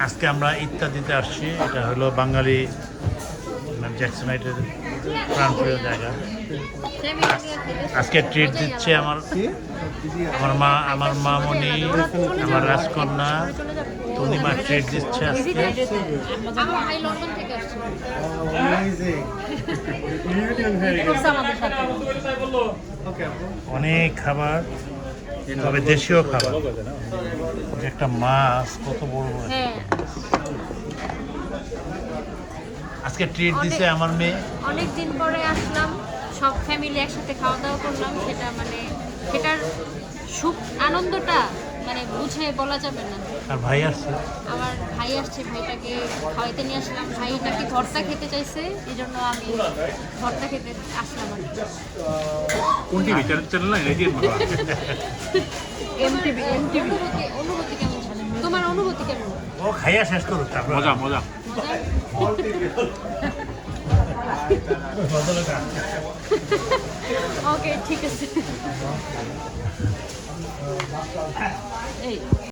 আজকে আমরা ইত্যাদিতে আসছি। এটা হলো বাঙালি জ্যাকসনাইটের প্রাণপ্রিয় জায়গা। আজকে ট্রিট দিচ্ছে আমার মামনি, আমার রাজকন্যা পূর্ণিমা ট্রিট দিচ্ছে আজকে। অনেক খাবার, তবে দেশীয় খাবার। একটা মাছ কত বড় বড়। আজকে ট্রিট দিছে আমার মেয়ে। অনেকদিন পরে আসলাম, সব ফ্যামিলি একসাথে খাওয়া দাওয়া করলাম। সেটা মানে সেটার সুখ আনন্দটা মানে বুঝে বলা যাবে না। আর ভাই আসছে, আমার ভাই আসছে, ভাইটাকে খাওয়াইতে নিয়ে আসলাম। ভাই নাকি ভর্তা খেতে চাইছে, এই জন্য আমি ভর্তা খেতে আসলাম আর কি। কোন টিভি চ্যানেল না রেডিও এমটিভি। অনুভূতি কেমন ছিল? তোমার অনুভূতি কেমন? ও খাইয়া শেষ করুক তারপর। মজা মজা। ওকে, ঠিক আছে। এই